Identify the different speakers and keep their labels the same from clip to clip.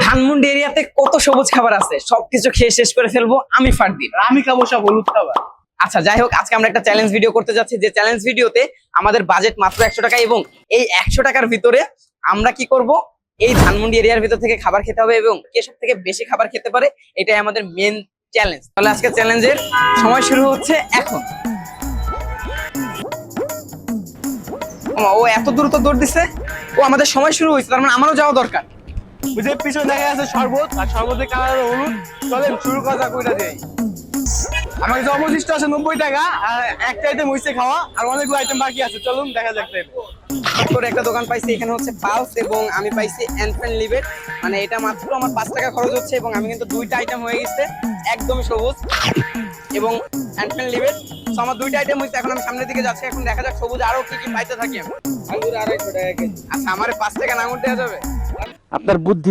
Speaker 1: ধানমন্ডি এরিয়াতে কত সবুজ খাবার আছে, সবকিছু খেয়ে শেষ করে ফেলবো আমি ফারদিন।
Speaker 2: আমি খাবো সব হলুদ খাবার।
Speaker 1: আচ্ছা যাই হোক, আজকে আমরা একটা চ্যালেঞ্জ ভিডিও করতে যাচ্ছি, যে চ্যালেঞ্জ ভিডিওতে আমাদের বাজেট মাত্র 100 টাকা, এবং এই 100 টাকার ভিতরে আমরা কি করব, এই ধানমন্ডি এরিয়ার ভিতর থেকে খাবার খেতে হবে এবং কে সব থেকে বেশি খাবার খেতে পারে, এটাই আমাদের মেন চ্যালেঞ্জ। তাহলে আজকে চ্যালেঞ্জের সময় শুরু হচ্ছে এখন। ও এত দ্রুত দৌড় দিছে, ও আমাদের সময় শুরু হয়েছে, তার মানে আমারও যাওয়া দরকার।
Speaker 2: বুঝে পিছনে দেখা যাচ্ছে শরবত, আর শরবতের কালার হলুদ। চলেন শুরু করা কইটা দেই। আমার কাছে অবশিষ্ট আছে 90 টাকা, আর একটা আইটেম হইছে খাওয়া, আর অনেকগুলো আইটেম বাকি আছে। চলুন দেখা যাক।
Speaker 1: করে একটা দোকান পাইছি, এখানে হচ্ছে পালস এবং আমি পাইছি এনফ্রেন্ড লিভেট। মানে এটা মাত্র আমার 5 টাকা খরচ হচ্ছে, এবং আমি কিন্তু দুইটা আইটেম হয়ে গেছে, একদমই সবুজ এবং এনফ্রেন্ড লিভেট। তো আমার দুইটা আইটেম হয়েছে, এখন আমি সামনের দিকে যাচ্ছি। এখন দেখা যাক সবুজ আরো কি কি পাইতে থাকি আমি। আঙ্গুর 250 টাকা কেজি। আচ্ছা, আমার 5 টাকা আঙ্গুর দেওয়া যাবে?
Speaker 2: আপনার বুদ্ধি।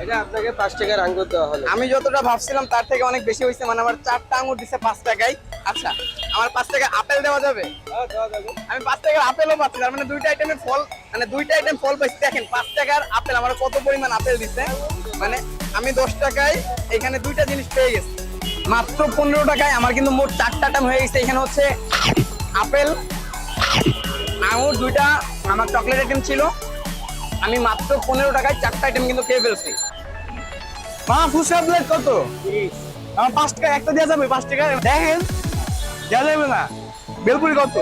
Speaker 1: এটা আপনাকে 5 টাকার আঙ্গুর দেওয়া হলো। আমি যতটা ভাবছিলাম তার থেকে অনেক বেশি হয়েছে, মানে আমার 4টা আঙ্গুর দিছে 5 টাকায়। আচ্ছা, আমার 5 টাকা আপেল দেওয়া যাবে? হ্যাঁ দেওয়া যাবে। আমি 5 টাকার আপেলও পাচ্ছি, তার মানে দুইটা আইটেমের ফল, মানে দুইটা আইটেম ফল পাইছি। দেখেন 5 টাকার আপেল আমার কত পরিমাণ আপেল দিছে, মানে আমি 10 টাকায় এখানে দুইটা জিনিস পেয়ে গেছি। মাত্র 15 টাকায় আমার কিন্তু মোট 4টা আইটেম হয়ে গেছে। এখানে হচ্ছে আপেল, আঙ্গুর, দুইটা আমার চকলেট আইটেম ছিল। আমি মাত্র 15 টাকায় 4টা আইটেম কিন্তু খেয়ে ফেলছি।
Speaker 2: মা ফুচকা প্লেট কত? আমার 5 টাকা একটা দেওয়া যাবে? 5 টাকা দেখেন, দেওয়া যাবে না। বেলপুরি কত?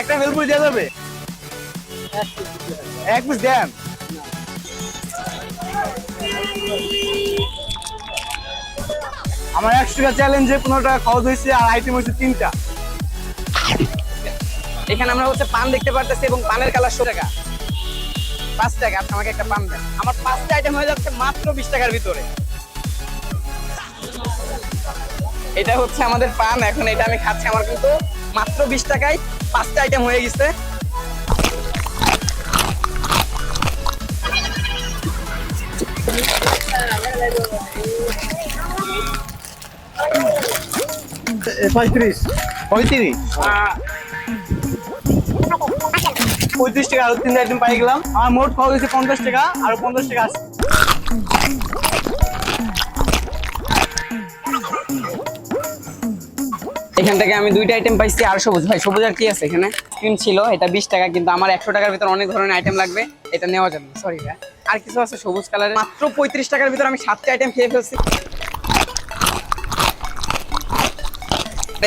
Speaker 2: একটা বেলপুরি দেওয়া যাবে? এক পিস দেন। আমার 100 টাকা চ্যালেঞ্জে 15 টাকা খরচ হয়েছে, আর আইটেম হয়েছে 3টা।
Speaker 1: এখানে আমরা হচ্ছে পান দেখতে পারতেছি, এবং পানের কালার 100 টাকা। 5 টাকা। আচ্ছা, আমাকে একটা পান দেন। আমার 5টা আইটেম হয়ে যাচ্ছে মাত্র 20 টাকার ভিতরে। এটা হচ্ছে আমাদের পান, এখন এটা আমি খাচ্ছি। আমার কিন্তু মাত্র 20 টাকায় 5টা আইটেম হয়ে গেছে।
Speaker 2: পঁয়ত্রিশ 35 টাকা, আরো 3 আইটেম পাই গেলাম। আমার মোট খরচ হয়েছে 50 টাকা, আর 50 টাকা আছে।
Speaker 1: এখান থেকে আমি দুইটা আইটেম পাইছি, আর সবুজ। ভাই সবুজ আর কি আছে? এখানে ক্রিম ছিল, এটা 20 টাকা, কিন্তু আমার 100 টাকার ভিতরে অনেক ধরনের আইটেম লাগবে, এটা নেওয়া যাবে না। সরি ভাই, আর কিছু আছে সবুজ কালারের। মাত্র 35 টাকার ভিতরে আমি 7টা আইটেম খেয়ে ফেলছি।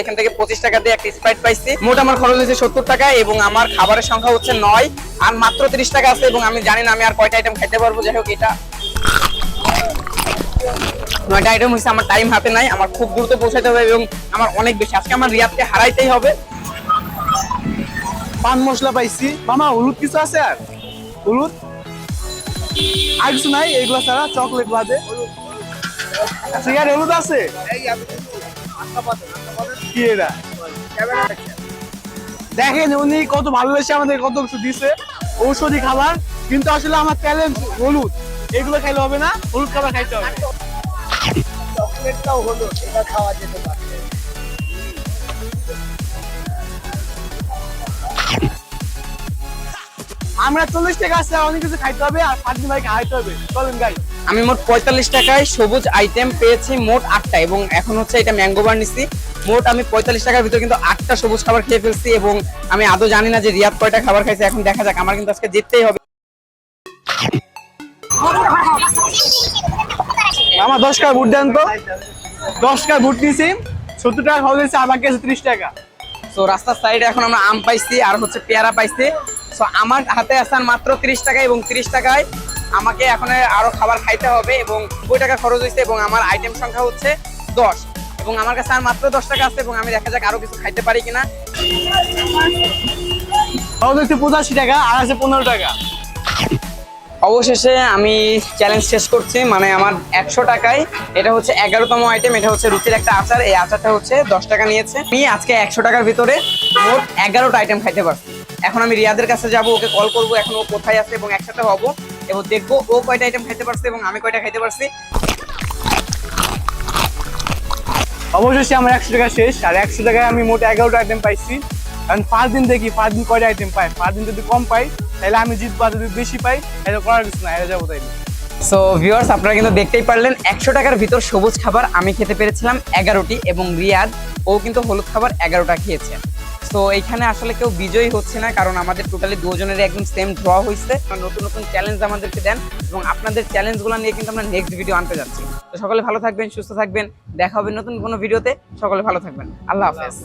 Speaker 1: এখান থেকে 25 টাকা দিয়ে একটা স্প্রাইট পাইছি। মোট আমার খরচ হয়েছে 70 টাকা, এবং আমার খাবারের সংখ্যা হচ্ছে 9, আর মাত্র 30 টাকা আছে, এবং আমি জানি না আমি আর কয়টা আইটেম খেতে পারবো। যাই হোক, এটা 9টা আইটেম হয়েছে। আমার টাইম হাতে নাই, আমার খুব দ্রুত পৌঁছাতে হবে, এবং আমার অনেক বেশি। আজকে আমার রিয়াদকে হারাইতেই হবে।
Speaker 2: পান মশলা পাইছি। মামা হলুদ কিছু আছে? আর হলুদ আর কিছু নাই এইগুলা ছাড়া, চকলেট বাদে? সিগারেট হলুদ আছে? কি এটা? দেখেন উনি কত ভালোবেসে আমাদের কত কিছু দিছে, ঔষধি খাবার। কিন্তু আসলে আমার চ্যালেঞ্জ হলুদ, এগুলো খাইলে হবে না, হলুদ খাবার খাইতে হবে। চকলেটটাও হলুদ, এটা খাওয়া যেতে পারে। আমরা 40 টাকা আছে, অনেক কিছু খাইতে হবে, আর 5 দিন ভাই খাইতে হবে। চলেন গাই।
Speaker 1: আমি মোট 45 টাকায় সবুজ আইটেম পেয়েছি মোট 8টা, এবং এখন হচ্ছে এটা ম্যাঙ্গো বার নিচ্ছি। মোট আমি 45 টাকার ভিতরে কিন্তু 8টা সবুজ খাবার খেয়ে ফেলছি, এবং আমি আদৌ জানি না যে রিয়াদ কয়টা খাবার খাইছে। এখন দেখা যাক, আমার কিন্তু আজকে জিততেই হবে।
Speaker 2: আমার 10 টাকা ভোট দেন তো। 10 টাকা ভোট নিয়েছি, 70 টাকা খরচ হয়েছে, আমার কাছে 30 টাকা।
Speaker 1: তো রাস্তার সাইডে এখন আমরা আম পাইছি, আর হচ্ছে পেয়ারা পাইছি। তো আমার হাতে আছে মাত্র 30 টাকা, এবং 30 টাকায় আমাকে এখন আরো খাবার খাইতে হবে, এবং 90 টাকা খরচ হয়েছে, এবং আমার আইটেম সংখ্যা হচ্ছে 10, এবং আমার কাছে আর মাত্র 10 টাকা আছে, এবং আমি দেখা যাক আরো কিছু খাইতে পারি কিনা।
Speaker 2: খরচ হচ্ছে 85 টাকা, আর আছে 15 টাকা।
Speaker 1: অবশেষে আমি চ্যালেঞ্জ শেষ করছি, মানে আমার 100 টাকায় এটা হচ্ছে 11তম আইটেম। এটা হচ্ছে রুচির একটা আচার, এই আচারটা হচ্ছে 10 টাকা নিয়েছে। আমি আজকে 100 টাকার ভিতরে মোট 11টা আইটেম খাইতে পারছি। এখন আমি রিয়াদের কাছে যাব, ওকে কল করবো এখন ও কোথায় আছে, এবং একসাথে হবো, এবং দেখবো ও কয়টা আইটেম খাইতে পারছে এবং আমি কয়টা খাইতে পারছি।
Speaker 2: অবশেষে আমার 100 টাকা শেষ, আর 100 টাকায় আমি মোট 11টা আইটেম পাইছি। কারণ 5 দিন দেখি 5 দিন কয়টা আইটেম পাই। 5 দিন যদি কম পাই তাহলে আমি জিতবো, আর যদি বেশি পাই তাহলে করার কিছু না, এটা যাবো। তাইলে
Speaker 1: সো ভিউয়ার্স, আপনারা কিন্তু দেখতেই পারলেন 100 টাকার ভিতর সবুজ খাবার আমি খেতে পেরেছিলাম 11টি এবং রিয়াদ ও কিন্তু হলুদ খাবার 11টা খেয়েছে। তো এইখানে আসলে কেউ বিজয়ী হচ্ছে না, কারণ আমাদের টোটালি দুজনের একদম সেম ড্র হয়েছে। নতুন নতুন চ্যালেঞ্জ আমাদেরকে দেন এবং আপনাদের চ্যালেঞ্জগুলো নিয়ে কিন্তু আমরা নেক্সট ভিডিও আনতে যাচ্ছি। তো সকলে ভালো থাকবেন, সুস্থ থাকবেন, দেখা হবে নতুন কোনো ভিডিওতে। সকলে ভালো থাকবেন, আল্লাহ হাফেজ।